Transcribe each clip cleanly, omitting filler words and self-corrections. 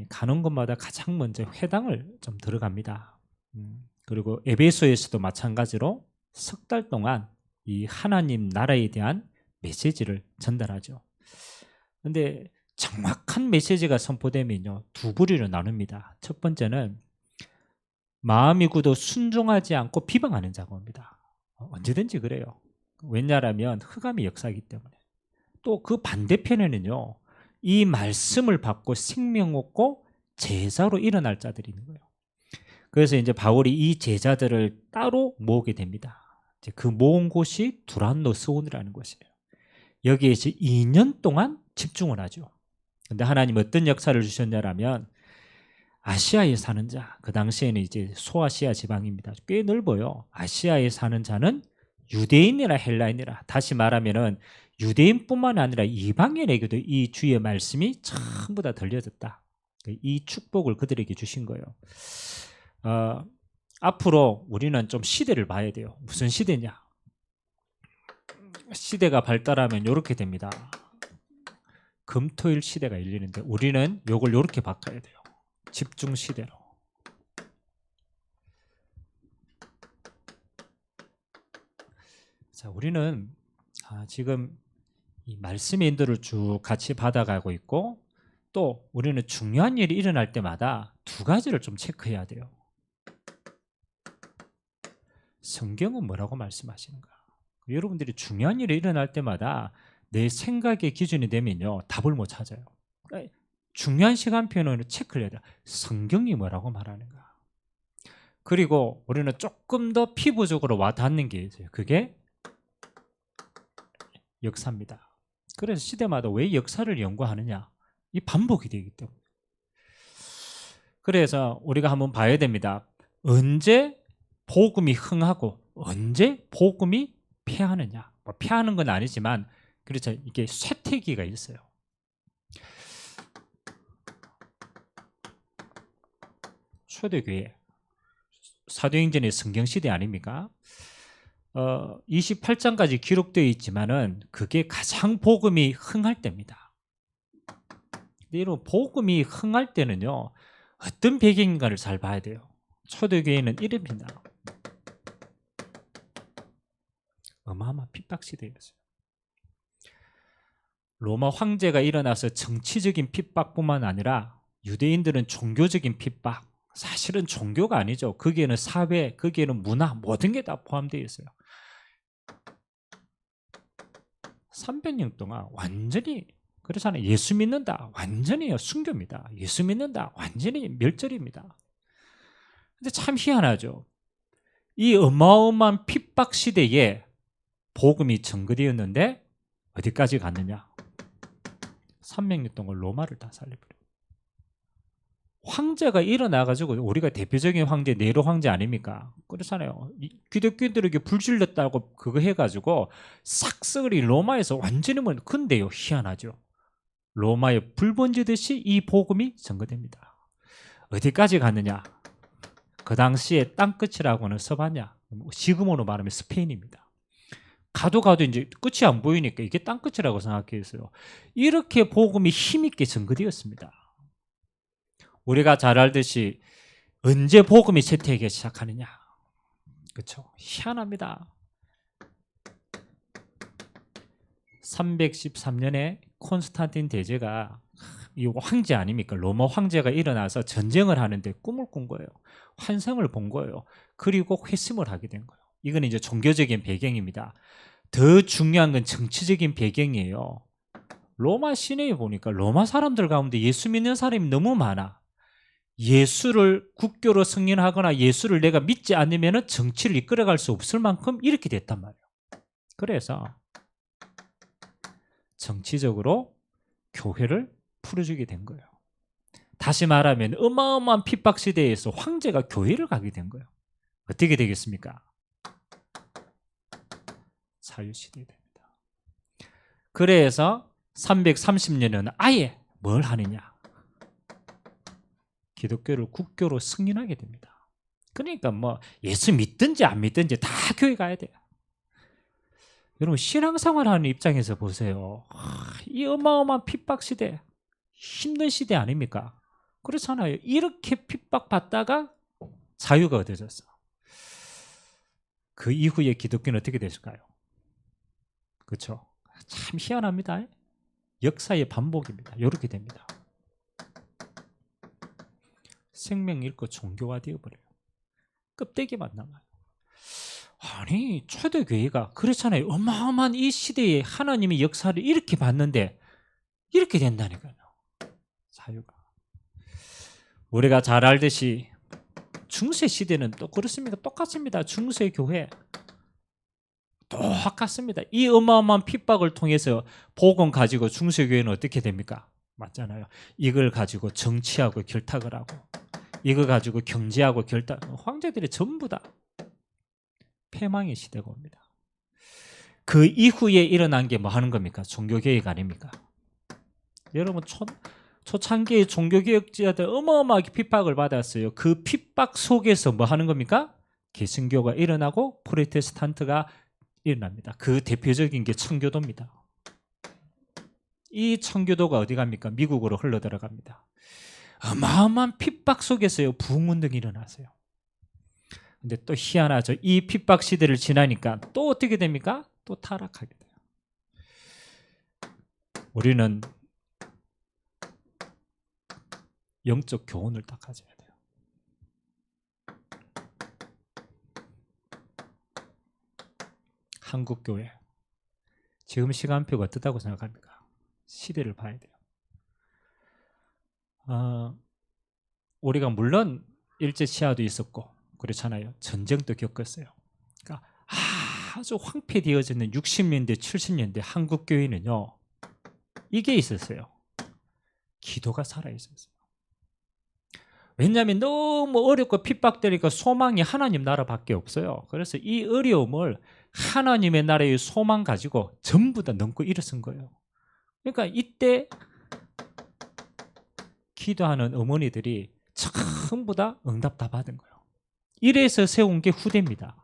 가는 곳마다 가장 먼저 회당을 좀 들어갑니다. 그리고 에베소에서도 마찬가지로 석 달 동안 이 하나님 나라에 대한 메시지를 전달하죠. 그런데 정확한 메시지가 선포되면요, 두 부류로 나눕니다. 첫 번째는 마음이 굳어 순종하지 않고 비방하는 작업입니다. 언제든지 그래요. 왜냐하면 흑암의 역사이기 때문에. 또 그 반대편에는요, 이 말씀을 받고 생명 얻고 제자로 일어날 자들이 있는 거예요. 그래서 이제 바울이 이 제자들을 따로 모으게 됩니다. 이제 그 모은 곳이 두란노 스온이라는 곳이에요. 여기에서 2년 동안 집중을 하죠. 근데 하나님 어떤 역사를 주셨냐라면, 아시아에 사는 자, 그 당시에는 이제 소아시아 지방입니다. 꽤 넓어요. 아시아에 사는 자는 유대인이라 헬라인이라, 다시 말하면은 유대인뿐만 아니라 이방인에게도 이 주의 말씀이 전부 다 들려졌다. 이 축복을 그들에게 주신 거예요. 앞으로 우리는 좀 시대를 봐야 돼요. 무슨 시대냐? 시대가 발달하면 이렇게 됩니다. 금토일 시대가 열리는데 우리는 이걸 이렇게 바꿔야 돼요. 집중 시대로. 자, 우리는 지금 이 말씀의 인도를 쭉 같이 받아가고 있고, 또 우리는 중요한 일이 일어날 때마다 두 가지를 좀 체크해야 돼요. 성경은 뭐라고 말씀하시는가? 여러분들이 중요한 일이 일어날 때마다 내 생각의 기준이 되면요, 답을 못 찾아요. 그러니까 중요한 시간표는 체크를 해야 돼요. 성경이 뭐라고 말하는가? 그리고 우리는 조금 더 피부적으로 와닿는 게 있어요. 그게 역사입니다. 그래서 시대마다 왜 역사를 연구하느냐? 이 반복이 되기 때문에. 그래서 우리가 한번 봐야 됩니다. 언제 복음이 흥하고 언제 복음이 패하느냐? 뭐 패하는 건 아니지만, 그렇죠, 이게 쇠퇴기가 있어요. 초대교회, 사도행전의 성경시대 아닙니까? 28장까지 기록되어 있지만은 그게 가장 복음이 흥할 때입니다. 근데 여러분, 복음이 흥할 때는요, 어떤 배경인가를 잘 봐야 돼요. 초대교회는 이릅니다. 어마어마한 핍박시대였어요. 로마 황제가 일어나서 정치적인 핍박뿐만 아니라 유대인들은 종교적인 핍박, 사실은 종교가 아니죠. 거기에는 사회, 거기에는 문화, 모든 게 다 포함되어 있어요. 300년 동안 완전히, 그렇잖아요. 예수 믿는다, 완전히 순교입니다. 예수 믿는다, 완전히 멸절입니다. 근데 참 희한하죠. 이 어마어마한 핍박 시대에 복음이 전거되었는데 어디까지 갔느냐? 300년 동안 로마를 다 살려버려요. 황제가 일어나가지고, 우리가 대표적인 황제 네로 황제 아닙니까? 그렇잖아요. 기독교인들에게 불질렀다고 그거 해가지고 싹쓸이 로마에서 완전히 근데요, 희한하죠. 로마에 불 번지듯이 이 복음이 전거됩니다. 어디까지 갔느냐? 그 당시에 땅끝이라고는 써봤냐? 지금으로 말하면 스페인입니다. 가도 이제 끝이 안 보이니까 이게 땅끝이라고 생각했어요. 이렇게 복음이 힘있게 전거되었습니다. 우리가 잘 알듯이 언제 복음이 쇠퇴하기 시작하느냐? 그렇죠? 희한합니다. 313년에 콘스탄틴 대제가, 이 황제 아닙니까? 로마 황제가 일어나서 전쟁을 하는데 꿈을 꾼 거예요. 환상을 본 거예요. 그리고 회심을 하게 된 거예요. 이건 이제 종교적인 배경입니다. 더 중요한 건 정치적인 배경이에요. 로마 시내에 보니까 로마 사람들 가운데 예수 믿는 사람이 너무 많아. 예수를 국교로 승인하거나 예수를 내가 믿지 않으면 정치를 이끌어갈 수 없을 만큼 이렇게 됐단 말이에요. 그래서 정치적으로 교회를 풀어주게 된 거예요. 다시 말하면 어마어마한 핍박 시대에서 황제가 교회를 가게 된 거예요. 어떻게 되겠습니까? 자유시대 됩니다. 그래서 330년은 아예 뭘 하느냐? 기독교를 국교로 승인하게 됩니다. 그러니까 뭐 예수 믿든지 안 믿든지 다 교회 가야 돼요. 여러분, 신앙생활하는 입장에서 보세요. 이 어마어마한 핍박 시대, 힘든 시대 아닙니까? 그렇잖아요. 이렇게 핍박받다가 자유가 얻어졌어. 그 이후에 기독교는 어떻게 됐을까요? 그렇죠? 참 희한합니다. 역사의 반복입니다. 이렇게 됩니다. 생명 잃고 종교화 되어버려요. 껍데기만 남아요. 아니 초대교회가 그렇잖아요. 어마어마한 이 시대에 하나님의 역사를 이렇게 봤는데 이렇게 된다니까요. 자유가. 우리가 잘 알듯이 중세 시대는 또 그렇습니다. 똑같습니다. 중세 교회 똑같습니다. 이 어마어마한 핍박을 통해서 복음 가지고 중세 교회는 어떻게 됩니까? 맞잖아요. 이걸 가지고 정치하고 결탁을 하고 이거 가지고 경제하고 결탁. 황제들이 전부 다 패망의 시대가 옵니다. 그 이후에 일어난 게 뭐 하는 겁니까? 종교개혁 아닙니까? 여러분 초창기의 종교개혁자들 어마어마하게 핍박을 받았어요. 그 핍박 속에서 뭐 하는 겁니까? 개신교가 일어나고 프로테스탄트가 일어납니다. 그 대표적인 게 청교도입니다. 이 청교도가 어디 갑니까? 미국으로 흘러들어갑니다. 어마어마한 핍박 속에서요 부흥운동이 일어나세요. 근데 또 희한하죠. 이 핍박 시대를 지나니까 또 어떻게 됩니까? 또 타락하게 돼요. 우리는 영적 교훈을 딱 가져야 돼요. 한국교회 지금 시간표가 어떻다고 생각합니까? 시대를 봐야 돼요. 우리가 물론 일제치하도 있었고 그렇잖아요. 전쟁도 겪었어요. 그러니까 아주 황폐되어지는 60년대 70년대 한국교회는요 이게 있었어요. 기도가 살아있었어요. 왜냐하면 너무 어렵고 핍박되니까 소망이 하나님 나라밖에 없어요. 그래서 이 어려움을 하나님의 나라의 소망 가지고 전부 다 넘고 일어선 거예요. 그러니까 이때 기도하는 어머니들이 전부 다 응답 다 받은 거예요. 이래서 세운 게 후대입니다.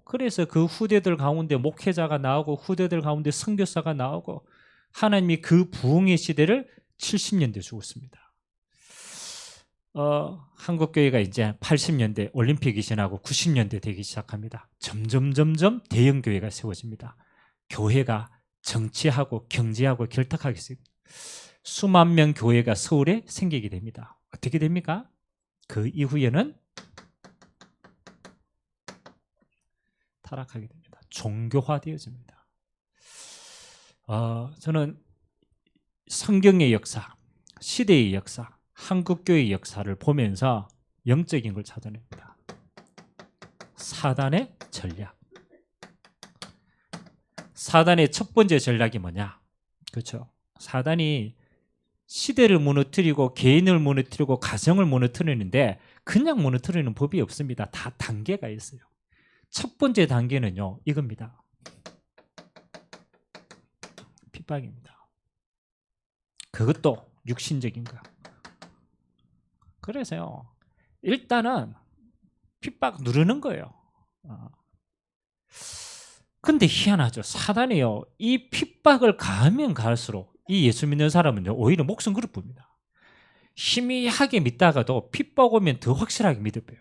그래서 그 후대들 가운데 목회자가 나오고 후대들 가운데 선교사가 나오고 하나님이 그 부흥의 시대를 70년대 주었습니다. 한국교회가 이제 80년대 올림픽이 지나고 90년대 되기 시작합니다. 점점 대형교회가 세워집니다. 교회가 정치하고 경제하고 결탁하게 됩니다. 수만 명 교회가 서울에 생기게 됩니다. 어떻게 됩니까? 그 이후에는 타락하게 됩니다. 종교화되어집니다. 저는 성경의 역사, 시대의 역사, 한국교회의 역사를 보면서 영적인 걸 찾아냅니다. 사단의 전략. 사단의 첫 번째 전략이 뭐냐? 그렇죠. 사단이 시대를 무너뜨리고 개인을 무너뜨리고 가정을 무너뜨리는데 그냥 무너뜨리는 법이 없습니다. 다 단계가 있어요. 첫 번째 단계는요 이겁니다. 핍박입니다. 그것도 육신적인 거. 그래서요 일단은 핍박 누르는 거예요. 근데 희한하죠. 사단이요 이 핍박을 가하면 가할수록 이 예수 믿는 사람은요 오히려 목숨 걸어 봅니다. 희미하게 믿다가도 핍박 오면 더 확실하게 믿어요.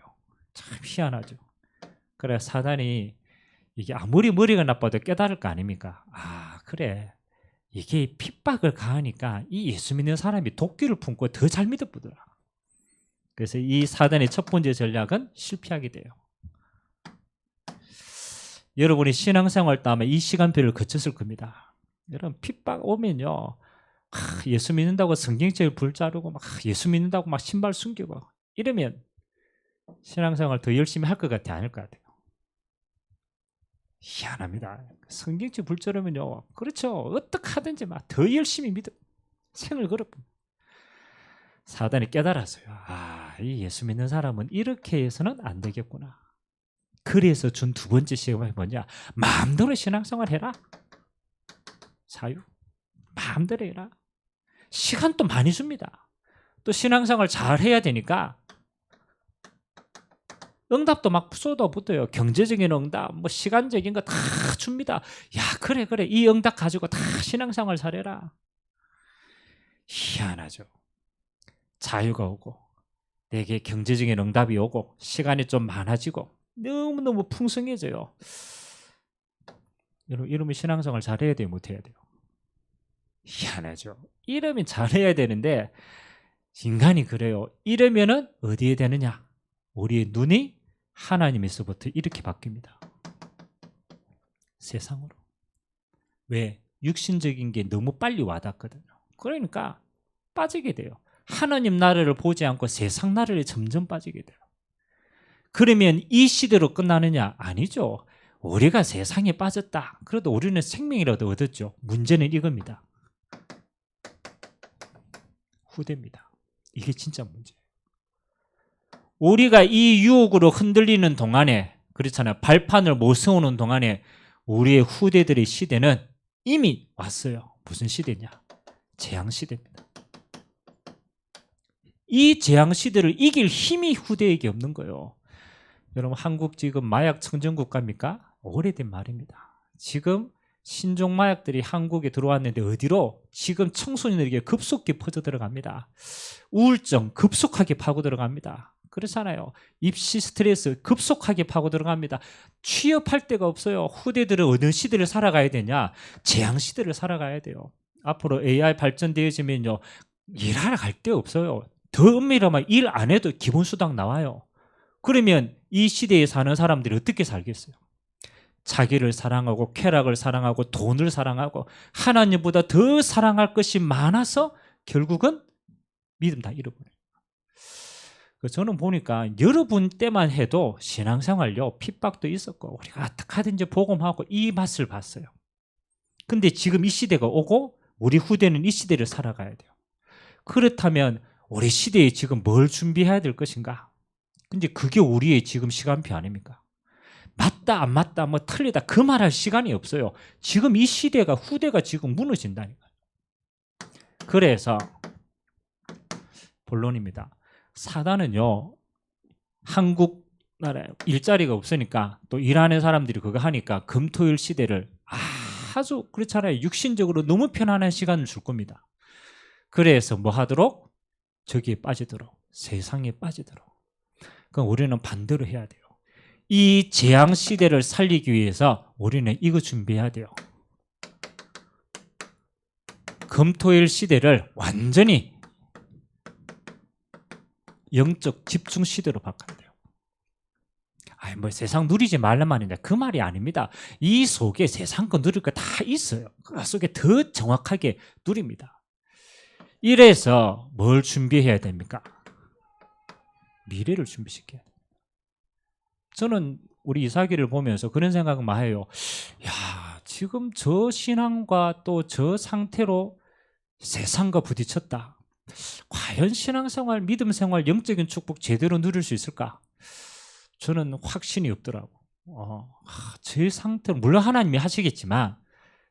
참 희한하죠. 그래 사단이 이게 아무리 머리가 나빠도 깨달을 거 아닙니까? 그래 이게 핍박을 가하니까 이 예수 믿는 사람이 도끼를 품고 더 잘 믿어보더라. 그래서 이 사단의 첫 번째 전략은 실패하게 돼요. 여러분이 신앙생활 때 아마 이 시간표를 거쳤을 겁니다. 여러분 핍박 오면요 예수 믿는다고 성경책을 불자르고 막 예수 믿는다고 막 신발 숨기고 이러면 신앙생활 더 열심히 할 것 같아? 아닐 것 같아요? 희한합니다. 성경책 불자르면요 그렇죠 어떻게 하든지 막 더 열심히 믿어 생을 걸어. 사단이 깨달았어요. 이 예수 믿는 사람은 이렇게 해서는 안 되겠구나. 그래서 준 두 번째 시험이 뭐냐? 마음대로 신앙생활 해라. 자유. 마음대로 해라. 시간도 많이 줍니다. 또 신앙생활 잘 해야 되니까 응답도 막 쏟아붓어요. 경제적인 응답, 뭐 시간적인 거 다 줍니다. 야 그래 이 응답 가지고 다 신앙생활 잘해라. 희한하죠. 자유가 오고 내게 경제적인 응답이 오고 시간이 좀 많아지고 너무너무 풍성해져요. 여러분 이러면 신앙생활 잘해야 돼요? 못해야 돼요? 희한하죠. 이러면 잘해야 되는데 인간이 그래요. 이러면은 어디에 되느냐? 우리의 눈이 하나님에서부터 이렇게 바뀝니다. 세상으로. 왜? 육신적인 게 너무 빨리 와닿거든요. 그러니까 빠지게 돼요. 하나님 나라를 보지 않고 세상 나라를 점점 빠지게 돼요. 그러면 이 시대로 끝나느냐? 아니죠. 우리가 세상에 빠졌다. 그래도 우리는 생명이라도 얻었죠. 문제는 이겁니다. 후대입니다. 이게 진짜 문제예요. 우리가 이 유혹으로 흔들리는 동안에, 그렇잖아요. 발판을 못 세우는 동안에 우리의 후대들의 시대는 이미 왔어요. 무슨 시대냐? 재앙시대입니다. 이 재앙시대를 이길 힘이 후대에게 없는 거예요. 여러분 한국 지금 마약 청정국가입니까? 오래된 말입니다. 지금 신종 마약들이 한국에 들어왔는데 어디로? 지금 청소년에게 급속히 퍼져 들어갑니다. 우울증 급속하게 파고 들어갑니다. 그렇잖아요. 입시 스트레스 급속하게 파고 들어갑니다. 취업할 데가 없어요. 후대들은 어느 시대를 살아가야 되냐? 재앙 시대를 살아가야 돼요. 앞으로 AI 발전되어지면요, 일하러 갈 데 없어요. 더 엄밀하면 일 안 해도 기본수당 나와요. 그러면 이 시대에 사는 사람들이 어떻게 살겠어요? 자기를 사랑하고 쾌락을 사랑하고 돈을 사랑하고 하나님보다 더 사랑할 것이 많아서 결국은 믿음 다 잃어버려요. 저는 보니까 여러분 때만 해도 신앙생활요 핍박도 있었고 우리가 어떻게 하든지 복음하고 이 맛을 봤어요. 근데 지금 이 시대가 오고 우리 후대는 이 시대를 살아가야 돼요. 그렇다면 우리 시대에 지금 뭘 준비해야 될 것인가? 근데 그게 우리의 지금 시간표 아닙니까? 맞다 안 맞다 뭐 틀리다 그 말할 시간이 없어요. 지금 이 시대가 후대가 지금 무너진다니까요. 그래서 본론입니다. 사단은요 한국 나라에 일자리가 없으니까 또 일하는 사람들이 그거 하니까 금토일 시대를 아주 그렇잖아요. 육신적으로 너무 편안한 시간을 줄 겁니다. 그래서 뭐 하도록? 저기에 빠지도록, 세상에 빠지도록. 그럼 우리는 반대로 해야 돼요. 이 재앙 시대를 살리기 위해서 우리는 이거 준비해야 돼요. 금토일 시대를 완전히 영적 집중 시대로 바꿔야 돼요. 뭐 세상 누리지 말란 말인데 그 말이 아닙니다. 이 속에 세상 거 누릴 거 다 있어요. 그 속에 더 정확하게 누립니다. 이래서 뭘 준비해야 됩니까? 미래를 준비시켜야 돼요. 저는 우리 이삭이를 보면서 그런 생각을 많이 해요. 야, 지금 저 신앙과 또 저 상태로 세상과 부딪혔다. 과연 신앙생활, 믿음생활, 영적인 축복 제대로 누릴 수 있을까? 저는 확신이 없더라고. 제 상태로 물론 하나님이 하시겠지만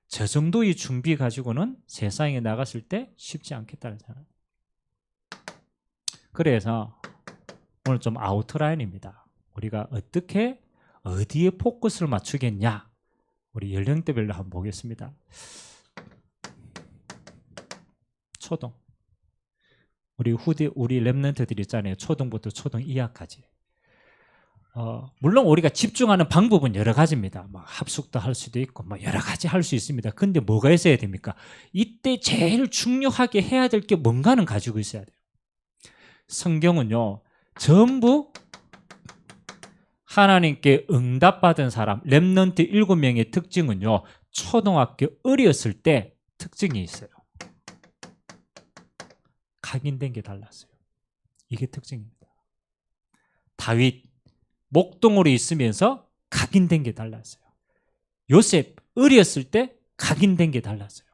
저 정도의 준비 가지고는 세상에 나갔을 때 쉽지 않겠다는 생각. 그래서 오늘 좀 아우트라인입니다. 우리가 어떻게 어디에 포커스를 맞추겠냐? 우리 연령대별로 한번 보겠습니다. 초등. 우리 후대 우리 랩런트들 있잖아요. 초등부터 초등 이하까지. 물론 우리가 집중하는 방법은 여러 가지입니다. 뭐 합숙도 할 수도 있고 뭐 여러 가지 할 수 있습니다. 근데 뭐가 있어야 됩니까? 이때 제일 중요하게 해야 될 게 뭔가는 가지고 있어야 돼요. 성경은요. 전부 하나님께 응답받은 사람 렘넌트 7명의 특징은요. 초등학교 어렸을 때 특징이 있어요. 각인된 게 달랐어요. 이게 특징입니다. 다윗 목동으로 있으면서 각인된 게 달랐어요. 요셉 어렸을 때 각인된 게 달랐어요.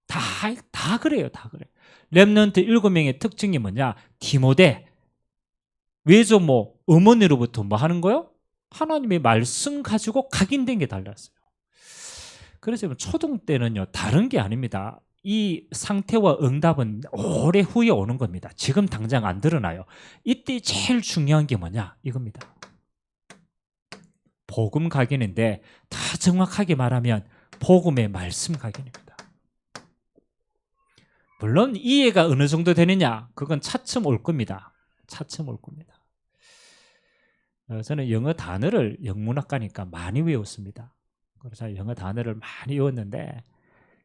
다 그래요. 다 그래요. 렘넌트 7명의 특징이 뭐냐? 디모데 외조모 어머니로부터 뭐 하는 거요? 하나님의 말씀 가지고 각인된 게 달랐어요. 그래서 초등 때는요 다른 게 아닙니다. 이 상태와 응답은 오래 후에 오는 겁니다. 지금 당장 안 드러나요. 이때 제일 중요한 게 뭐냐? 이겁니다. 복음 각인인데 더 정확하게 말하면 복음의 말씀 각인입니다. 물론 이해가 어느 정도 되느냐, 그건 차츰 올 겁니다. 차츰 올 겁니다. 저는 영어 단어를 영문학과니까 많이 외웠습니다. 그래서 영어 단어를 많이 외웠는데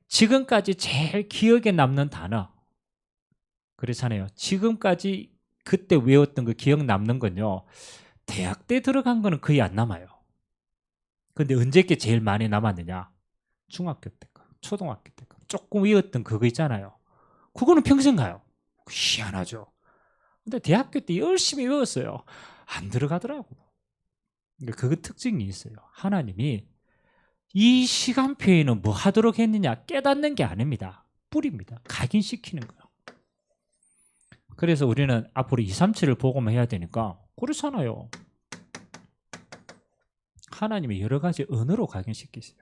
지금까지 제일 기억에 남는 단어, 그렇잖아요. 지금까지 그때 외웠던 그 기억 남는 건요, 대학 때 들어간 거는 거의 안 남아요. 근데 언제께 제일 많이 남았느냐? 중학교 때 거, 초등학교 때 거, 조금 외웠던 그거 있잖아요. 그거는 평생 가요. 희한하죠. 근데 대학교 때 열심히 외웠어요. 안 들어가더라고. 그 특징이 있어요. 하나님이 이 시간표에는 뭐 하도록 했느냐, 깨닫는 게 아닙니다. 뿌립니다. 각인시키는 거예요. 그래서 우리는 앞으로 237을 보고만 해야 되니까 그렇잖아요. 하나님이 여러 가지 언어로 각인시키세요.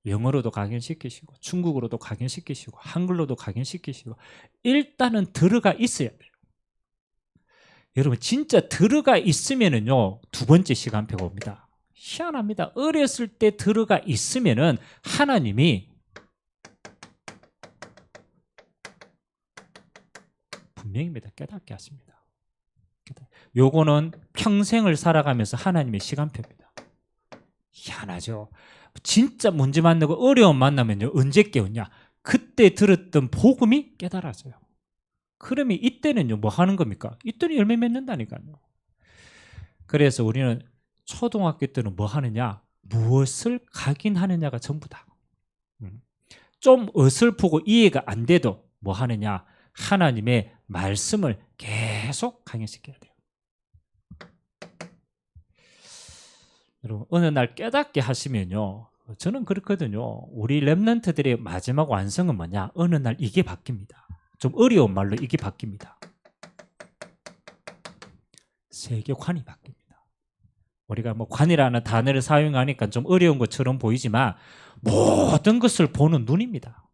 영어로도 각인시키시고 중국어로도 각인시키시고 한글로도 각인시키시고 일단은 들어가 있어야 돼요. 여러분 진짜 들어가 있으면은요, 두 번째 시간표가 옵니다. 희한합니다. 어렸을 때 들어가 있으면은 하나님이 분명입니다. 깨닫게 하십니다. 요거는 평생을 살아가면서 하나님의 시간표입니다. 희한하죠. 진짜 문제 만나고 어려움 만나면요, 언제 깨우냐? 그때 들었던 복음이 깨달아져요. 그러면 이때는요, 뭐 하는 겁니까? 이때는 열매 맺는다니까요. 그래서 우리는 초등학교 때는 뭐 하느냐? 무엇을 각인하느냐가 전부다. 좀 어설프고 이해가 안 돼도 뭐 하느냐? 하나님의 말씀을 계속 각인시켜야 돼요. 여러분, 어느 날 깨닫게 하시면요, 저는 그렇거든요. 우리 렘넌트들의 마지막 완성은 뭐냐? 어느 날 이게 바뀝니다. 좀 어려운 말로 이게 바뀝니다. 세계관이 바뀝니다. 우리가 뭐 관이라는 단어를 사용하니까 좀 어려운 것처럼 보이지만 모든 것을 보는 눈입니다.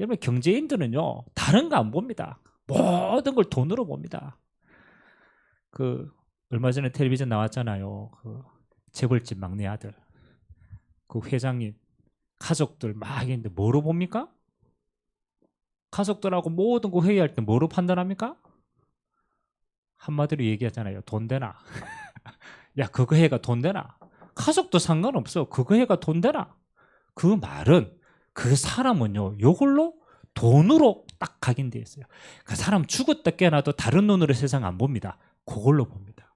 여러분, 경제인들은요, 다른 거 안 봅니다. 모든 걸 돈으로 봅니다. 얼마 전에 텔레비전 나왔잖아요. 재벌집 막내 아들, 그 회장님 가족들 막 있는데 뭐로 봅니까? 가족들하고 모든 거 회의할 때 뭐로 판단합니까? 한마디로 얘기하잖아요. 돈 되나? 야, 그거 해가 돈 되나? 가족도 상관없어. 그거 해가 돈 되나? 그 말은 그 사람은요, 요걸로 돈으로 딱 각인되어 있어요. 그 사람 죽었다 깨어나도 다른 눈으로 세상 안 봅니다. 그걸로 봅니다.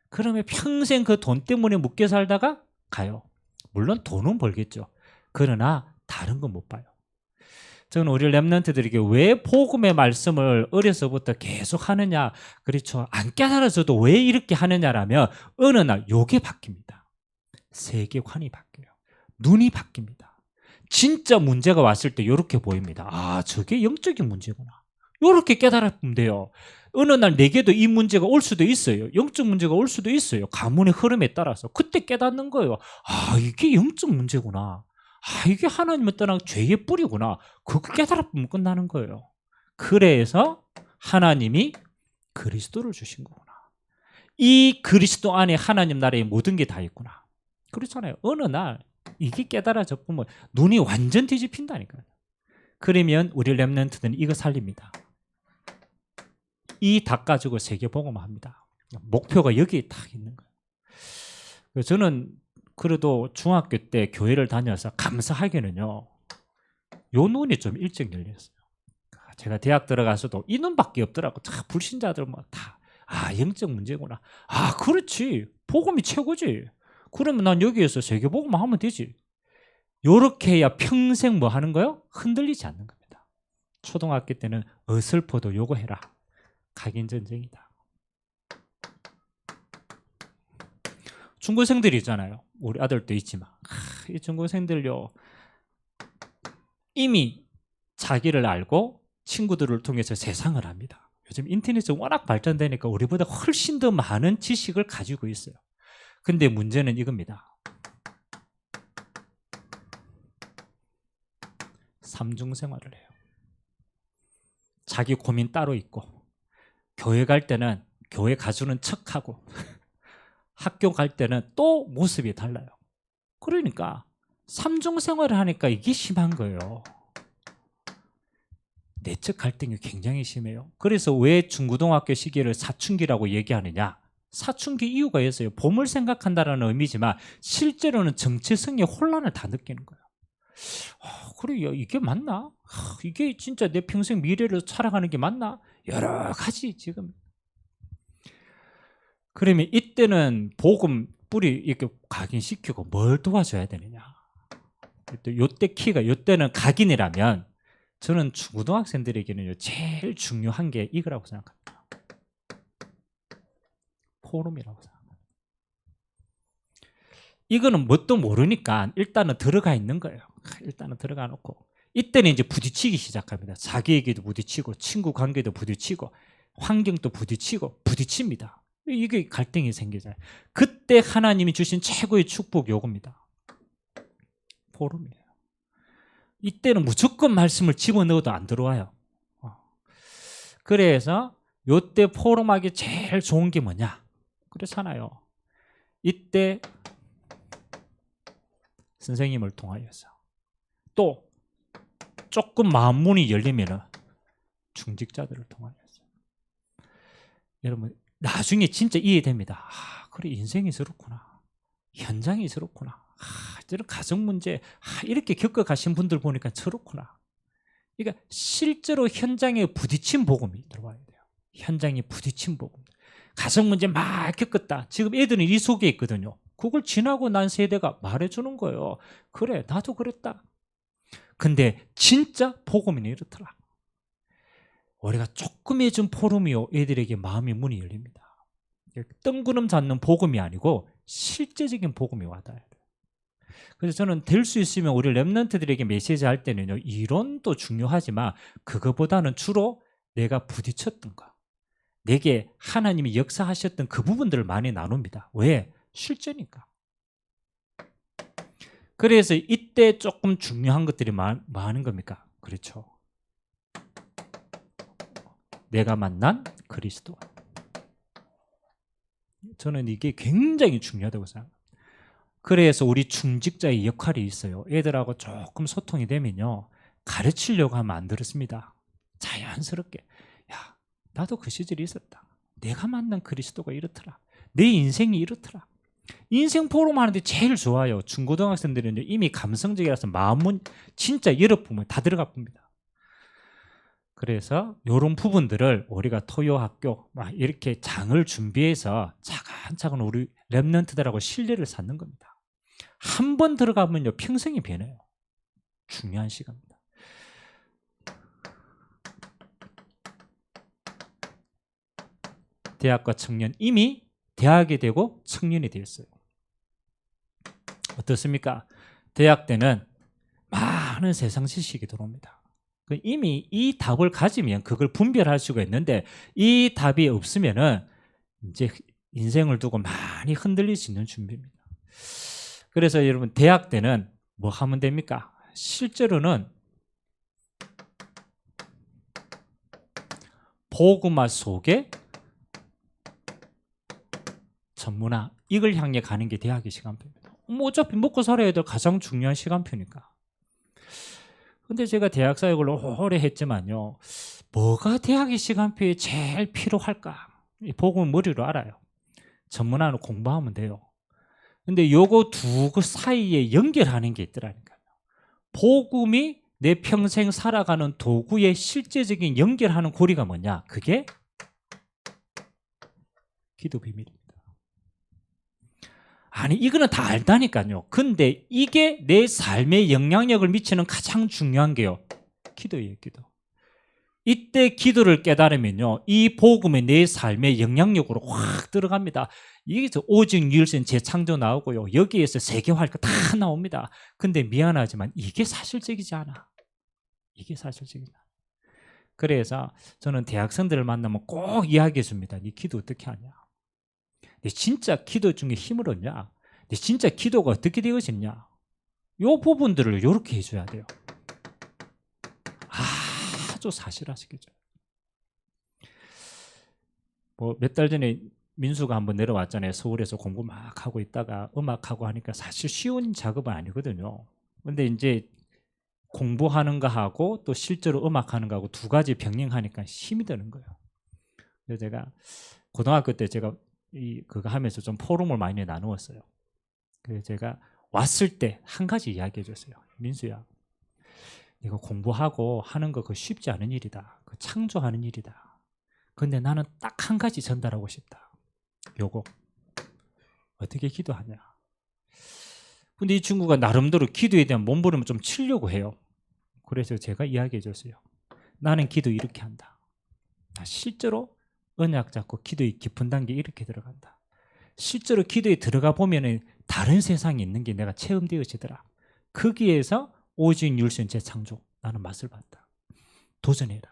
그러면 평생 그 돈 때문에 묶여 살다가 가요. 물론 돈은 벌겠죠. 그러나 다른 건 못 봐요. 저는 우리 렘넌트들에게 왜 복음의 말씀을 어려서부터 계속 하느냐, 그렇죠, 안 깨달아서도 왜 이렇게 하느냐라면 어느 날 요게 바뀝니다. 세계관이 바뀌어요. 눈이 바뀝니다. 진짜 문제가 왔을 때 이렇게 보입니다. 아, 저게 영적인 문제구나. 이렇게 깨달으면 돼요. 어느 날 내게도 이 문제가 올 수도 있어요. 영적 문제가 올 수도 있어요. 가문의 흐름에 따라서. 그때 깨닫는 거예요. 아, 이게 영적 문제구나. 아, 이게 하나님을 떠난 죄의 뿌리구나. 그거 깨달으면 끝나는 거예요. 그래서 하나님이 그리스도를 주신 거구나. 이 그리스도 안에 하나님 나라의 모든 게 다 있구나. 그렇잖아요. 어느 날 이게 깨달아져 보면 눈이 완전 뒤집힌다니까요. 그러면 우리 렘넌트는 이거 살립니다. 이 닭 가지고 세계복음을 합니다. 목표가 여기에 딱 있는 거예요. 저는 그래도 중학교 때 교회를 다녀서 감사하게는요, 요 눈이 좀 일찍 열렸어요. 제가 대학 들어가서도 이 눈밖에 없더라고. 다 불신자들 뭐 다, 아, 영적 문제구나. 아, 그렇지. 복음이 최고지. 그러면 난 여기에서 세계복음만 하면 되지. 요렇게 해야 평생 뭐 하는 거요? 흔들리지 않는 겁니다. 초등학교 때는 어설퍼도 요거 해라. 각인전쟁이다. 중고생들이 있잖아요. 우리 아들도 있지만 이 중고생들요, 이미 자기를 알고 친구들을 통해서 세상을 압니다. 요즘 인터넷이 워낙 발전되니까 우리보다 훨씬 더 많은 지식을 가지고 있어요. 근데 문제는 이겁니다. 삼중생활을 해요. 자기 고민 따로 있고, 교회 갈 때는 교회 가주는 척하고 학교 갈 때는 또 모습이 달라요. 그러니까 삼중생활을 하니까 이게 심한 거예요. 내적 갈등이 굉장히 심해요. 그래서 왜 중고등학교 시기를 사춘기라고 얘기하느냐? 사춘기 이유가 있어요. 봄을 생각한다는 의미지만 실제로는 정체성의 혼란을 다 느끼는 거예요. 그래, 이게 맞나? 이게 진짜 내 평생 미래를 살아가는 게 맞나? 여러 가지 지금. 그러면 이때는 복음 뿌리 이렇게 각인시키고 뭘 도와줘야 되느냐? 요때 키가 요때는 각인이라면 저는 중고등학생들에게는 제일 중요한 게 이거라고 생각합니다. 포럼이라고 생각합니다. 이거는 뭣도 모르니까 일단은 들어가 있는 거예요. 일단은 들어가 놓고 이때는 이제 부딪히기 시작합니다. 자기에게도 부딪히고 친구 관계도 부딪히고 환경도 부딪힙니다. 이게 갈등이 생기잖아요. 그때 하나님이 주신 최고의 축복 요겁니다. 포럼이에요. 이때는 무조건 말씀을 집어넣어도 안 들어와요. 그래서 요때 포럼하기 제일 좋은 게 뭐냐? 그렇잖아요. 이때 선생님을 통하여서 또 조금 마음 문이 열리면 중직자들을 통하여서 여러분 나중에 진짜 이해됩니다. 그래 인생이 저렇구나. 현장이 저렇구나. 저런 가정 문제 이렇게 겪어가신 분들 보니까 저렇구나. 그러니까 실제로 현장에 부딪힌 복음이 들어와야 돼요. 현장에 부딪힌 복음. 가정 문제 막 겪었다. 지금 애들은 이 속에 있거든요. 그걸 지나고 난 세대가 말해주는 거예요. 그래 나도 그랬다. 근데 진짜 복음은 이렇더라. 우리가 조금 해준 포럼이요 애들에게 마음의 문이 열립니다. 뜬구름 잡는 복음이 아니고 실제적인 복음이 와닿아야 돼요. 그래서 저는 될 수 있으면 우리 렘넌트들에게 메시지 할 때는요 이론도 중요하지만 그거보다는 주로 내가 부딪혔던 거, 내게 하나님이 역사하셨던 그 부분들을 많이 나눕니다. 왜? 실제니까. 그래서 이때 조금 중요한 것들이 많은 겁니까? 그렇죠. 내가 만난 그리스도. 저는 이게 굉장히 중요하다고 생각합니다. 그래서 우리 중직자의 역할이 있어요. 애들하고 조금 소통이 되면요 가르치려고 하면 안 들었습니다. 자연스럽게 야 나도 그 시절이 있었다. 내가 만난 그리스도가 이렇더라. 내 인생이 이렇더라. 인생 포럼 하는데 제일 좋아요. 중고등학생들은 이미 감성적이라서 마음은 진짜 열어보면 다 들어가 봅니다. 그래서 이런 부분들을 우리가 토요학교 막 이렇게 장을 준비해서 차근차근 우리 렘넌트들하고 신뢰를 쌓는 겁니다. 한 번 들어가면요 평생이 변해요. 중요한 시간입니다. 대학과 청년 이미 대학이 되고 청년이 되었어요. 어떻습니까? 대학 때는 많은 세상 지식이 들어옵니다. 이미 이 답을 가지면 그걸 분별할 수가 있는데 이 답이 없으면은 이제 인생을 두고 많이 흔들릴 수 있는 준비입니다. 그래서 여러분 대학 때는 뭐 하면 됩니까? 실제로는 복음화 속에 전문화 이걸 향해 가는 게 대학의 시간표입니다. 뭐 어차피 먹고 살아야 될 가장 중요한 시간표니까. 근데 제가 대학 사역을 오래 했지만요. 뭐가 대학의 시간표에 제일 필요할까? 복음은 머리로 알아요. 전문화는 공부하면 돼요. 근데 요거 두 그 사이에 연결하는 게 있더라니까요. 복음이 내 평생 살아가는 도구의 실제적인 연결하는 고리가 뭐냐? 그게 기도 비밀입니다. 아니 이거는 다 알다니까요. 근데 이게 내 삶에 영향력을 미치는 가장 중요한 게요. 기도예요. 기도. 이때 기도를 깨달으면요. 이 복음이 내 삶의 영향력으로 확 들어갑니다. 이게 오직 유일신 재창조 나오고요. 여기에서 세계화할 거 다 나옵니다. 근데 미안하지만 이게 사실적이지 않아. 이게 사실적이지 않아. 그래서 저는 대학생들을 만나면 꼭 이야기해 줍니다. 네 기도 어떻게 하냐? 내 진짜 기도 중에 힘을 얻냐? 내 진짜 기도가 어떻게 되어졌냐? 이 부분들을 이렇게 해줘야 돼요. 아주 사실화시켜줘요. 뭐 몇 달 전에 민수가 한번 내려왔잖아요. 서울에서 공부 막 하고 있다가 음악하고 하니까 사실 쉬운 작업은 아니거든요. 근데 이제 공부하는 거하고 또 실제로 음악하는 거하고 두 가지 병행하니까 힘이 드는 거예요. 그래서 제가 고등학교 때 제가 그거 하면서 좀 포럼을 많이 나누었어요. 그래서 제가 왔을 때 한 가지 이야기해 줬어요. 민수야, 이거 공부하고 하는 거 그거 쉽지 않은 일이다. 그 창조하는 일이다. 근데 나는 딱 한 가지 전달하고 싶다. 요거 어떻게 기도하냐. 근데 이 친구가 나름대로 기도에 대한 몸부림을 좀 치려고 해요. 그래서 제가 이야기해 줬어요. 나는 기도 이렇게 한다. 실제로 언약 잡고 기도의 깊은 단계 이렇게 들어간다. 실제로 기도에 들어가 보면은 다른 세상이 있는 게 내가 체험되어지더라. 거기에서 오직 율신 재창조, 나는 맛을 봤다. 도전해라.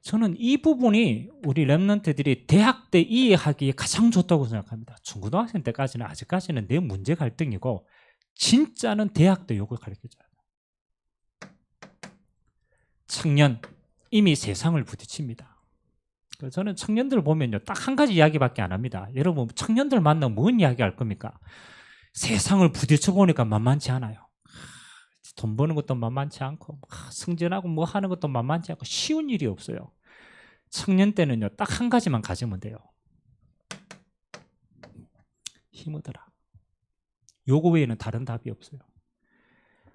저는 이 부분이 우리 랩런트들이 대학 때 이해하기에 가장 좋다고 생각합니다. 중고등학생 때까지는 아직까지는 내 문제 갈등이고, 진짜는 대학 때 요걸 가르쳐줘야 돼요. 청년 이미 세상을 부딪힙니다. 저는 청년들 보면요, 딱 한 가지 이야기밖에 안 합니다. 여러분, 청년들 만나면 뭔 이야기 할 겁니까? 세상을 부딪혀 보니까 만만치 않아요. 돈 버는 것도 만만치 않고, 승진하고 뭐 하는 것도 만만치 않고, 쉬운 일이 없어요. 청년 때는요, 딱 한 가지만 가지면 돼요. 힘 얻어라. 요거 외에는 다른 답이 없어요.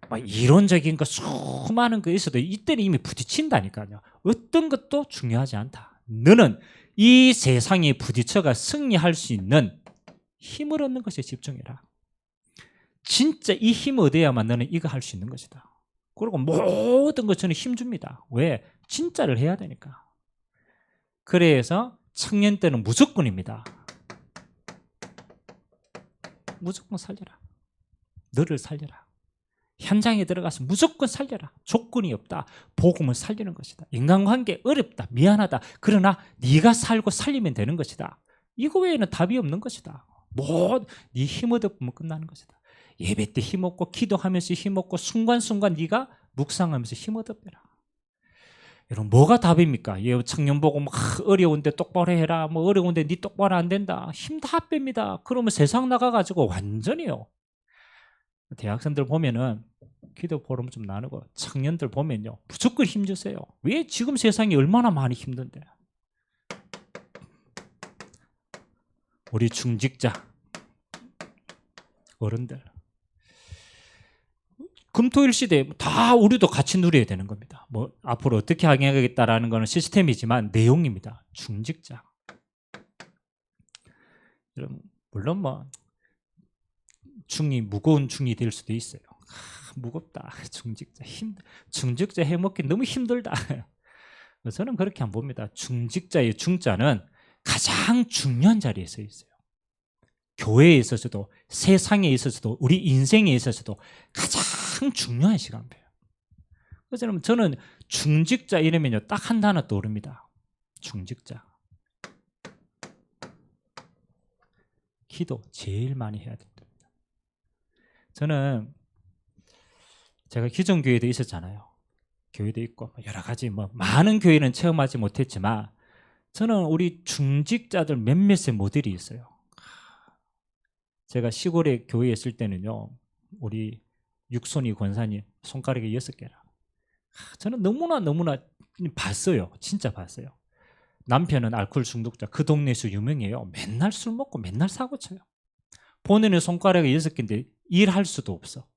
막 이론적인 거 수많은 거 있어도 이때는 이미 부딪힌다니까요. 어떤 것도 중요하지 않다. 너는 이 세상에 부딪혀가 승리할 수 있는 힘을 얻는 것에 집중해라. 진짜 이 힘을 얻어야만 너는 이거 할 수 있는 것이다. 그리고 모든 것 저는 힘 줍니다. 왜? 진짜를 해야 되니까. 그래서 청년 때는 무조건입니다. 무조건 살려라. 너를 살려라. 현장에 들어가서 무조건 살려라. 조건이 없다. 복음을 살리는 것이다. 인간관계 어렵다. 미안하다. 그러나 네가 살고 살리면 되는 것이다. 이거 외에는 답이 없는 것이다. 네 힘 얻으면 끝나는 것이다. 예배 때 힘없고 기도하면서 힘없고 순간순간 네가 묵상하면서 힘 얻어빼라. 여러분, 뭐가 답입니까? 청년 보고 막 어려운데 똑바로 해라. 뭐 어려운데 네 똑바로 안 된다. 힘 다 뺍니다. 그러면 세상 나가가지고 완전히요. 대학생들 보면은 기도 포럼 좀 나누고, 청년들 보면요, 무조건 힘주세요. 왜? 지금 세상이 얼마나 많이 힘든데. 우리 중직자 어른들, 금토일 시대에 다 우리도 같이 누려야 되는 겁니다. 뭐 앞으로 어떻게 하겠다라는 거는 시스템이지만 내용입니다. 중직자. 물론 뭐 중이 무거운 중이 될 수도 있어요. 무겁다. 중직자 해먹기 너무 힘들다. 저는 그렇게 안 봅니다. 중직자의 중자는 가장 중요한 자리에 서 있어요. 교회에 있어서도, 세상에 있어서도, 우리 인생에 있어서도 가장 중요한 시간표예요. 그래서 저는 중직자 이러면요, 딱 한 단어 떠오릅니다. 중직자. 기도 제일 많이 해야 됩니다. 저는 제가 기존 교회도 있었잖아요. 교회도 있고 여러 가지 뭐 많은 교회는 체험하지 못했지만, 저는 우리 중직자들 몇몇의 모델이 있어요. 제가 시골에 교회에 있을 때는요, 우리 육손이 권사님 손가락이 6개라. 저는 너무나 봤어요. 진짜 봤어요. 남편은 알코올 중독자, 그 동네에서 유명해요. 맨날 술 먹고 맨날 사고 쳐요. 본인의 손가락이 6개인데 일할 수도 없어.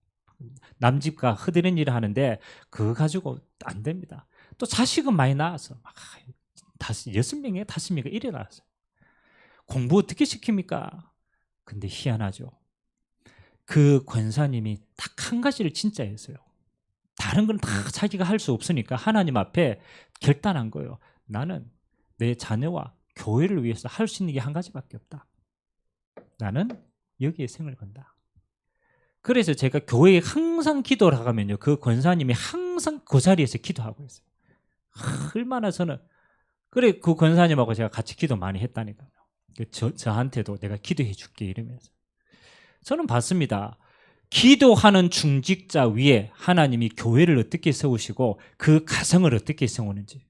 남집과 흐드는 일을 하는데 그거 가지고 안 됩니다. 또 자식은 많이 낳아서 6명에 5명이 이래 낳았어요. 공부 어떻게 시킵니까? 근데 희한하죠. 그 권사님이 딱 한 가지를 진짜 했어요. 다른 건 다 자기가 할 수 없으니까 하나님 앞에 결단한 거예요. 나는 내 자녀와 교회를 위해서 할 수 있는 게 한 가지밖에 없다. 나는 여기에 생을 건다. 그래서 제가 교회에 항상 기도를 하면요, 그 권사님이 항상 그 자리에서 기도하고 있어요. 얼마나 저는, 그래, 그 권사님하고 제가 같이 기도 많이 했다니까요. 저한테도 내가 기도해 줄게 이러면서. 저는 봤습니다. 기도하는 중직자 위에 하나님이 교회를 어떻게 세우시고 그 가정을 어떻게 세우는지.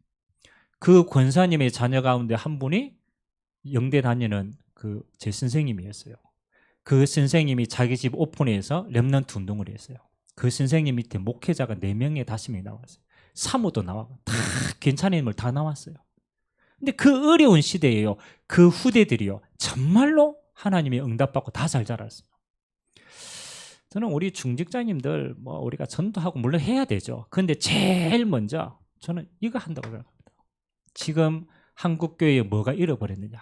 그 권사님의 자녀 가운데 한 분이 영대 다니는 제 선생님이었어요. 그 선생님이 자기 집 오픈해서 렘넌트 운동을 했어요. 그 선생님 밑에 목회자가 4명에 5명이 나왔어요. 사모도 나와고 다 괜찮은 인물 다 나왔어요. 근데 그 어려운 시대에요, 그 후대들이요, 정말로 하나님의 응답받고 다 잘 자랐어요. 저는 우리 중직자님들 뭐 우리가 전도하고 물론 해야 되죠. 그런데 제일 먼저 저는 이거 한다고 생각합니다. 지금 한국 교회에 뭐가 잃어버렸느냐?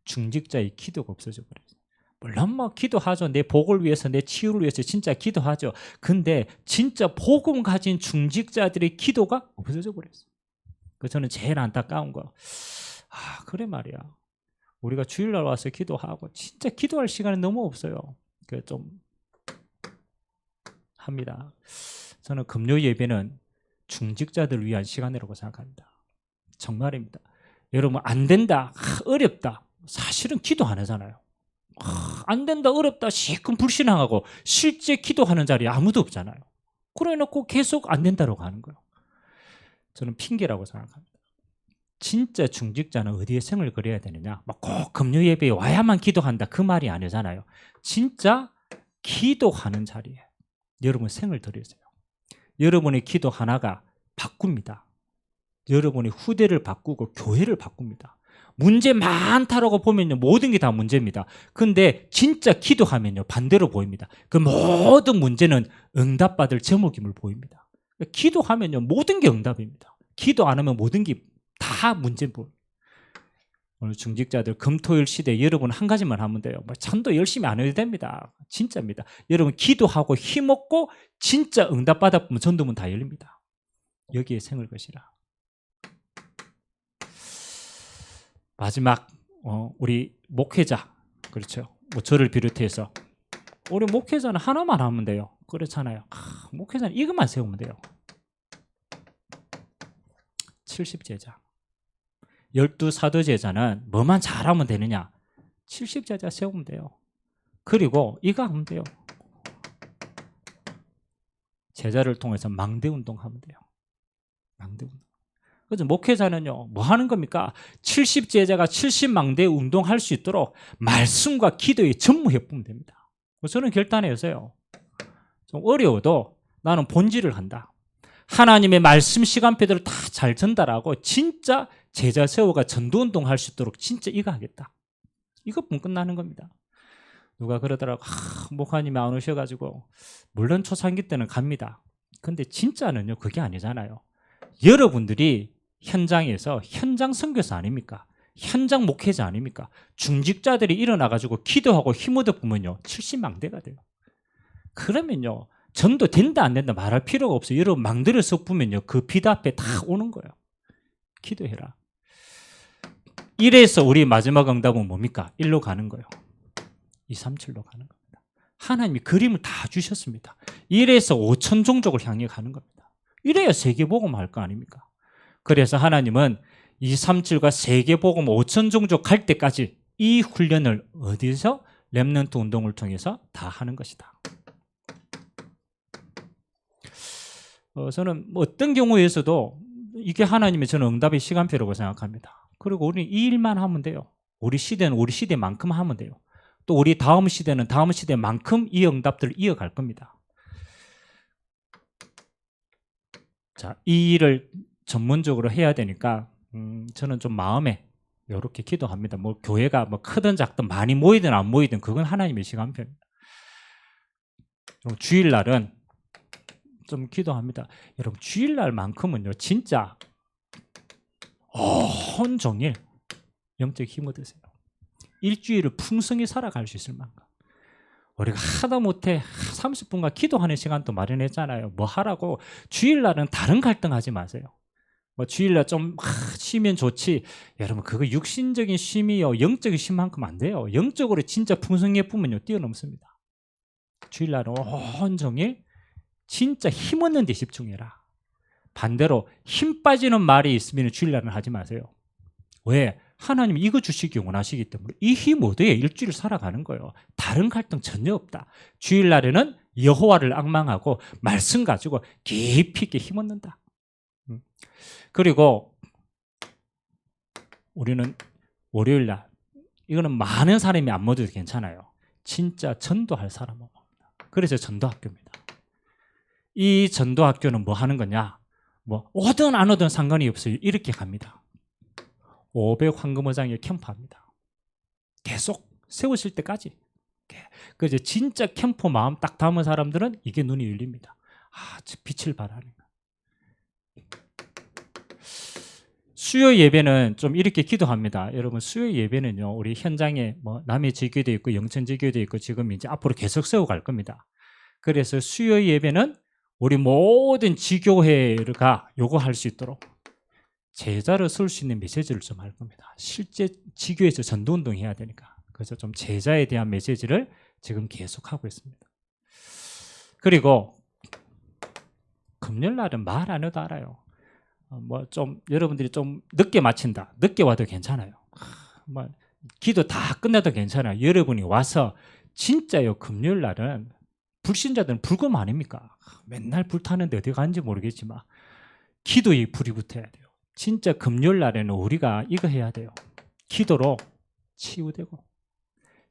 중직자의 기도가 없어져 버렸어요. 물론 뭐 기도하죠. 내 복을 위해서, 내 치유를 위해서 진짜 기도하죠. 근데 진짜 복음 가진 중직자들의 기도가 없어져 버렸어요. 그 저는 제일 안타까운 거. 그래 말이야. 우리가 주일날 와서 기도하고 진짜 기도할 시간이 너무 없어요. 그 좀 합니다. 저는 금요 예배는 중직자들을 위한 시간이라고 생각합니다. 정말입니다. 여러분 안 된다, 어렵다, 사실은 기도 안 하잖아요. 안 된다, 어렵다, 시큰 불신앙하고 실제 기도하는 자리에 아무도 없잖아요. 그래 놓고 계속 안 된다고 하는 거예요. 저는 핑계라고 생각합니다. 진짜 중직자는 어디에 성을 그려야 되느냐? 꼭 금요 예배에 와야만 기도한다, 그 말이 아니잖아요. 진짜 기도하는 자리에 여러분 생을 들이세요. 여러분의 기도 하나가 바꿉니다. 여러분의 후대를 바꾸고 교회를 바꿉니다. 문제 많다라고 보면요, 모든 게 다 문제입니다. 근데 진짜 기도하면요, 반대로 보입니다. 그 모든 문제는 응답받을 제목임을 보입니다. 기도하면요, 모든 게 응답입니다. 기도 안 하면 모든 게 다 문제인 보여요. 오늘 중직자들 금토일 시대에 여러분 한 가지만 하면 돼요. 전도 열심히 안 해도 됩니다. 진짜입니다. 여러분 기도하고 힘없고 진짜 응답받아 보면 전도문 다 열립니다. 여기에 생을 것이라. 마지막 우리 목회자, 그렇죠? 뭐 저를 비롯해서 우리 목회자는 하나만 하면 돼요. 그렇잖아요. 목회자는 이것만 세우면 돼요. 70제자. 12사도제자는 뭐만 잘하면 되느냐? 70제자 세우면 돼요. 그리고 이거 하면 돼요. 제자를 통해서 망대운동 하면 돼요. 망대운동. 그래서 목회자는요, 뭐 하는 겁니까? 70제자가 70망대 운동할 수 있도록 말씀과 기도에 전무해보면 됩니다. 저는 결단해서요, 좀 어려워도 나는 본질을 한다. 하나님의 말씀 시간표들을 다 잘 전달하고 진짜 제자 세워가 전도운동 할 수 있도록 진짜 이거 하겠다. 이것뿐 끝나는 겁니다. 누가 그러더라고, 목사님이 안 오셔가지고, 물론 초창기 때는 갑니다. 근데 진짜는요, 그게 아니잖아요. 여러분들이 현장에서 현장 선교사 아닙니까? 현장 목회자 아닙니까? 중직자들이 일어나가지고 기도하고 힘 얻어보면요, 70망대가 돼요. 그러면요, 전도 된다 안 된다 말할 필요가 없어요. 여러분 망대를 섞으면요, 그 빛 앞에 다 오는 거예요. 기도해라. 이래서 우리 마지막 응답은 뭡니까? 1로 가는 거예요. 237로 가는 겁니다. 하나님이 그림을 다 주셨습니다. 이래서 5천 종족을 향해 가는 겁니다. 이래야 세계복음 할 거 아닙니까? 그래서 하나님은 237과 세계복음 5천 종족 갈 때까지 이 훈련을 어디서? 렘넌트 운동을 통해서 다 하는 것이다. 저는 어떤 경우에서도 이게 하나님의 저는 응답의 시간표라고 생각합니다. 그리고 우리는 이 일만 하면 돼요. 우리 시대는 우리 시대만큼 하면 돼요. 또 우리 다음 시대는 다음 시대만큼 이 응답들을 이어갈 겁니다. 자, 이 일을 전문적으로 해야 되니까 저는 좀 마음에 이렇게 기도합니다. 뭐 교회가 뭐 크든 작든 많이 모이든 안 모이든 그건 하나님의 시간표입니다. 주일날은 좀 기도합니다. 여러분 주일날만큼은요, 진짜 온종일 영적 힘 얻으세요. 일주일을 풍성히 살아갈 수 있을 만큼. 우리가 하다못해 30분간 기도하는 시간도 마련했잖아요. 뭐 하라고. 주일날은 다른 갈등하지 마세요. 뭐 주일날 좀 쉬면 좋지. 여러분 그거 육신적인 쉼이요, 영적인 쉼만큼 안 돼요. 영적으로 진짜 풍성해 보면요, 뛰어넘습니다. 주일날은 온종일 진짜 힘 얻는 데 집중해라. 반대로 힘 빠지는 말이 있으면 주일날은 하지 마세요. 왜? 하나님이 이거 주시기 원하시기 때문에 이 힘 얻어야 일주일 살아가는 거예요. 다른 갈등 전혀 없다. 주일날에는 여호와를 앙망하고 말씀 가지고 깊이 있게 힘 얻는다. 그리고 우리는 월요일날, 이거는 많은 사람이 안 모여도 괜찮아요. 진짜 전도할 사람은 옵니다. 그래서 전도학교입니다. 이 전도학교는 뭐 하는 거냐? 뭐 오든 안 오든 상관이 없어요. 이렇게 갑니다. 500 황금어장에 캠프합니다. 계속 세우실 때까지. 그래서 진짜 캠프 마음 딱 담은 사람들은 이게 눈이 열립니다. 아, 빛을 발하는 거. 수요 예배는 좀 이렇게 기도합니다. 여러분, 수요 예배는요, 우리 현장에 뭐 남의 지교도 있고 영천 지교도 있고 지금 이제 앞으로 계속 세워갈 겁니다. 그래서 수요 예배는 우리 모든 지교회가 요거 할 수 있도록 제자를 쓸 수 있는 메시지를 좀 할 겁니다. 실제 지교에서 전도운동 해야 되니까. 그래서 좀 제자에 대한 메시지를 지금 계속하고 있습니다. 그리고 금요일날은 말 안 해도 알아요. 뭐 좀 여러분들이 좀 늦게 마친다. 늦게 와도 괜찮아요. 뭐 기도 다 끝나도 괜찮아요. 여러분이 와서 진짜요. 금요일날은 불신자들은 불금 아닙니까? 맨날 불타는데 어디 가는지 모르겠지만 기도에 불이 붙어야 돼요. 진짜 금요일날에는 우리가 이거 해야 돼요. 기도로 치유되고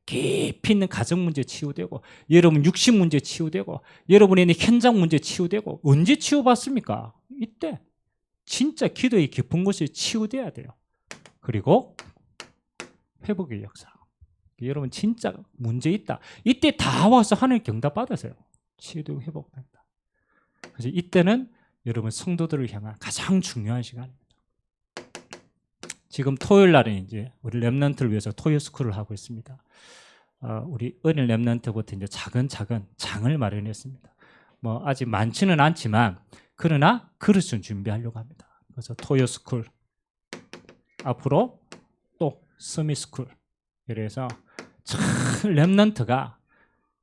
깊이 있는 가정 문제 치유되고 여러분 육신 문제 치유되고 여러분의 현장 문제 치유되고 언제 치유받습니까? 이때 진짜 기도의 깊은 곳이 치유돼야 돼요. 그리고 회복의 역사. 여러분 진짜 문제 있다. 이때 다 와서 하나님 경답 받으세요. 치유되고 회복된다. 그래서 이때는 여러분 성도들을 향한 가장 중요한 시간입니다. 지금 토요일 날에 이제 우리 렘넌트를 위해서 토요 스쿨을 하고 있습니다. 우리 어린 렘넌트부터 이제 차근차근 장을 마련했습니다. 뭐 아직 많지는 않지만 그러나 그릇은 준비하려고 합니다. 그래서 토요 스쿨 앞으로 또 서밋 스쿨 그래서 렘넌트가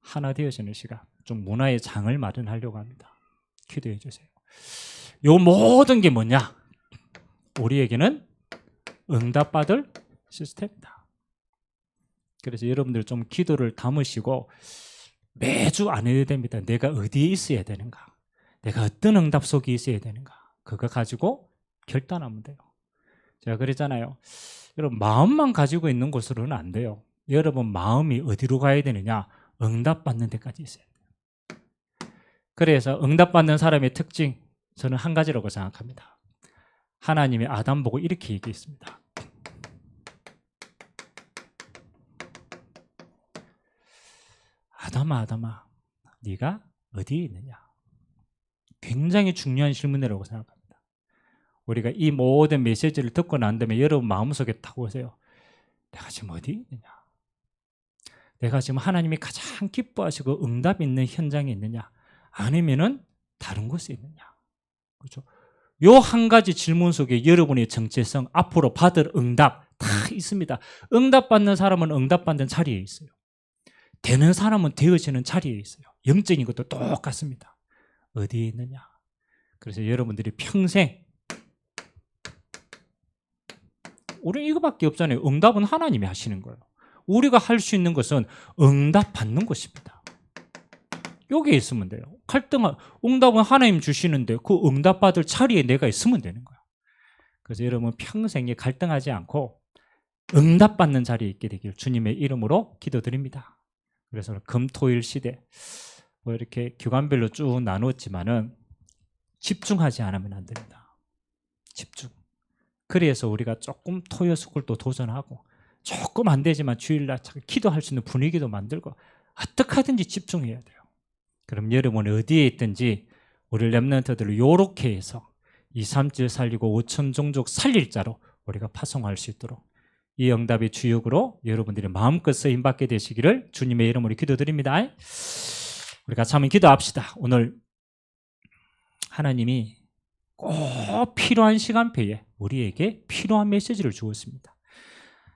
하나 되어지는 시간 좀 문화의 장을 마련하려고 합니다. 기도해 주세요. 요 모든 게 뭐냐? 우리에게는 응답받을 시스템이다. 그래서 여러분들 좀 기도를 담으시고 매주 안 해도 됩니다. 내가 어디에 있어야 되는가? 내가 어떤 응답 속에 있어야 되는가? 그거 가지고 결단하면 돼요. 제가 그랬잖아요. 여러분 마음만 가지고 있는 곳으로는 안 돼요. 여러분 마음이 어디로 가야 되느냐? 응답받는 데까지 있어야 돼요. 그래서 응답받는 사람의 특징 저는 한 가지라고 생각합니다. 하나님이 아담 보고 이렇게 얘기했습니다. 아담아 아담아 네가 어디에 있느냐? 굉장히 중요한 질문이라고 생각합니다. 우리가 이 모든 메시지를 듣고 난 다음에 여러분 마음속에 딱 오세요. 내가 지금 어디에 있느냐? 내가 지금 하나님이 가장 기뻐하시고 응답 있는 현장에 있느냐? 아니면은 다른 곳에 있느냐? 그렇죠? 요 한 가지 질문 속에 여러분의 정체성, 앞으로 받을 응답 다 있습니다. 응답받는 사람은 응답받는 자리에 있어요. 되는 사람은 되어지는 자리에 있어요. 영적인 것도 똑같습니다. 어디에 있느냐? 그래서 여러분들이 평생 우리는 이거밖에 없잖아요. 응답은 하나님이 하시는 거예요. 우리가 할 수 있는 것은 응답받는 것입니다. 여기에 있으면 돼요. 응답은 하나님 주시는데 그 응답받을 자리에 내가 있으면 되는 거예요. 그래서 여러분 평생에 갈등하지 않고 응답받는 자리에 있게 되길 주님의 이름으로 기도드립니다. 그래서 금토일 시대 뭐 이렇게 교관별로 쭉 나눴지만은 집중하지 않으면 안 됩니다. 집중. 그래서 우리가 조금 토요 스쿨도 도전하고 조금 안 되지만 주일날 기도할 수 있는 분위기도 만들고 어떻게 하든지 집중해야 돼요. 그럼 여러분 어디에 있든지 우리 렘넌트들을 이렇게 해서 2, 3질 살리고 5천 종족 살릴 자로 우리가 파송할 수 있도록 이 응답의 주역으로 여러분들이 마음껏 쓰임받게 되시기를 주님의 이름으로 기도드립니다. 우리 같이 한번 기도합시다. 오늘 하나님이 꼭 필요한 시간표에 우리에게 필요한 메시지를 주었습니다.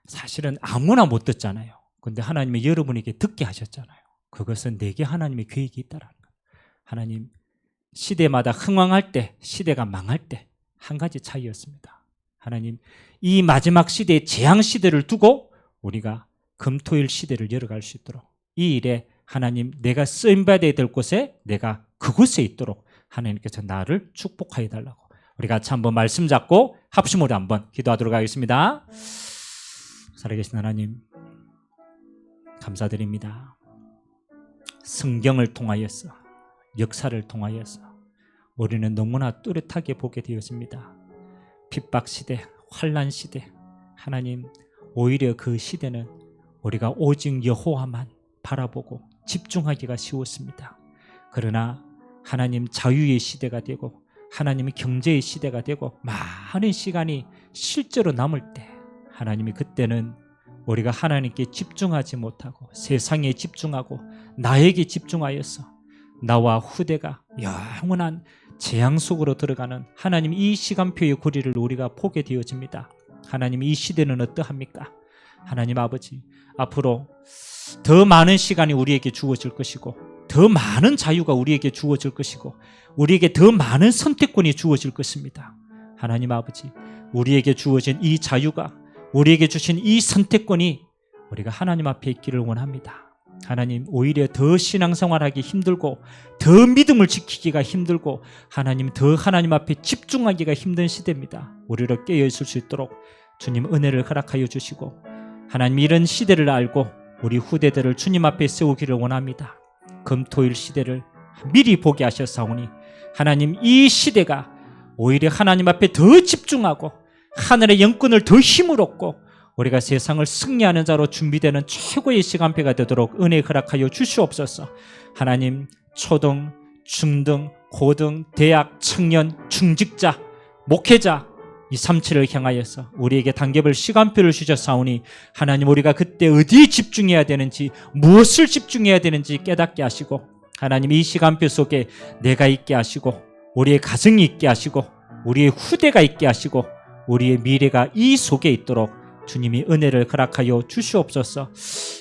사실은 아무나 못 듣잖아요. 그런데 하나님이 여러분에게 듣게 하셨잖아요. 그것은 내게 하나님의 계획이 있다라는 거예요. 하나님 시대마다 흥왕할 때 시대가 망할 때 한 가지 차이였습니다. 하나님 이 마지막 시대의 재앙 시대를 두고 우리가 금토일 시대를 열어갈 수 있도록 이 일에 하나님 내가 쓰임받아야 될 곳에 내가 그곳에 있도록 하나님께서 나를 축복하여 달라고 우리 같이 한번 말씀 잡고 합심으로 한번 기도하도록 하겠습니다. 살아계신 하나님 감사드립니다. 성경을 통하여서 역사를 통하여서 우리는 너무나 뚜렷하게 보게 되었습니다. 핍박 시대, 환난 시대, 하나님 오히려 그 시대는 우리가 오직 여호와만 바라보고 집중하기가 쉬웠습니다. 그러나 하나님 자유의 시대가 되고 하나님의 경제의 시대가 되고 많은 시간이 실제로 남을 때 하나님이 그때는 우리가 하나님께 집중하지 못하고 세상에 집중하고 나에게 집중하여서 나와 후대가 영원한 재앙 속으로 들어가는 하나님 이 시간표의 고리를 우리가 보게 되어집니다. 하나님 이 시대는 어떠합니까? 하나님 아버지 앞으로 더 많은 시간이 우리에게 주어질 것이고 더 많은 자유가 우리에게 주어질 것이고 우리에게 더 많은 선택권이 주어질 것입니다. 하나님 아버지 우리에게 주어진 이 자유가 우리에게 주신 이 선택권이 우리가 하나님 앞에 있기를 원합니다. 하나님 오히려 더 신앙생활하기 힘들고 더 믿음을 지키기가 힘들고 하나님 더 하나님 앞에 집중하기가 힘든 시대입니다. 우리로 깨어있을 수 있도록 주님 은혜를 허락하여 주시고 하나님 이런 시대를 알고 우리 후대들을 주님 앞에 세우기를 원합니다. 금토일 시대를 미리 보게 하셨사오니 하나님 이 시대가 오히려 하나님 앞에 더 집중하고 하늘의 영권을 더 힘을 얻고 우리가 세상을 승리하는 자로 준비되는 최고의 시간표가 되도록 은혜 허락하여 주시옵소서. 하나님 초등, 중등, 고등, 대학, 청년, 중직자, 목회자 이 37을 향하여서 우리에게 단계별 시간표를 주셨사오니 하나님 우리가 그때 어디에 집중해야 되는지 무엇을 집중해야 되는지 깨닫게 하시고 하나님 이 시간표 속에 내가 있게 하시고 우리의 가정이 있게 하시고 우리의 후대가 있게 하시고 우리의 미래가 이 속에 있도록 주님이 은혜를 허락하여 주시옵소서.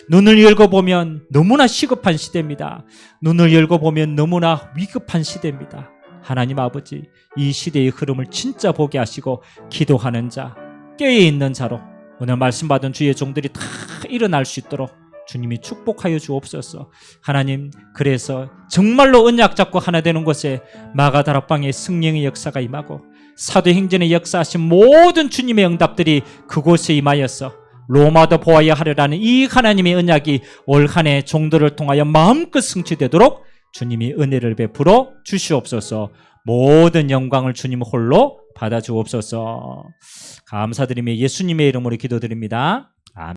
눈을 읽어보면 너무나 시급한 시대입니다. 눈을 읽어보면 너무나 위급한 시대입니다. 하나님 아버지 이 시대의 흐름을 진짜 보게 하시고 기도하는 자, 깨어있는 자로 오늘 말씀받은 주의 종들이 다 일어날 수 있도록 주님이 축복하여 주옵소서. 하나님 그래서 정말로 언약 잡고 하나 되는 곳에 마가다락방의 성령의 역사가 임하고 사도행전의 역사하신 모든 주님의 응답들이 그곳에 임하여서 로마도 보아야 하리라는 이 하나님의 언약이 올 한 해 종들을 통하여 마음껏 성취되도록 주님이 은혜를 베풀어 주시옵소서. 모든 영광을 주님 홀로 받아 주옵소서. 감사드리며 예수님의 이름으로 기도드립니다. 아멘.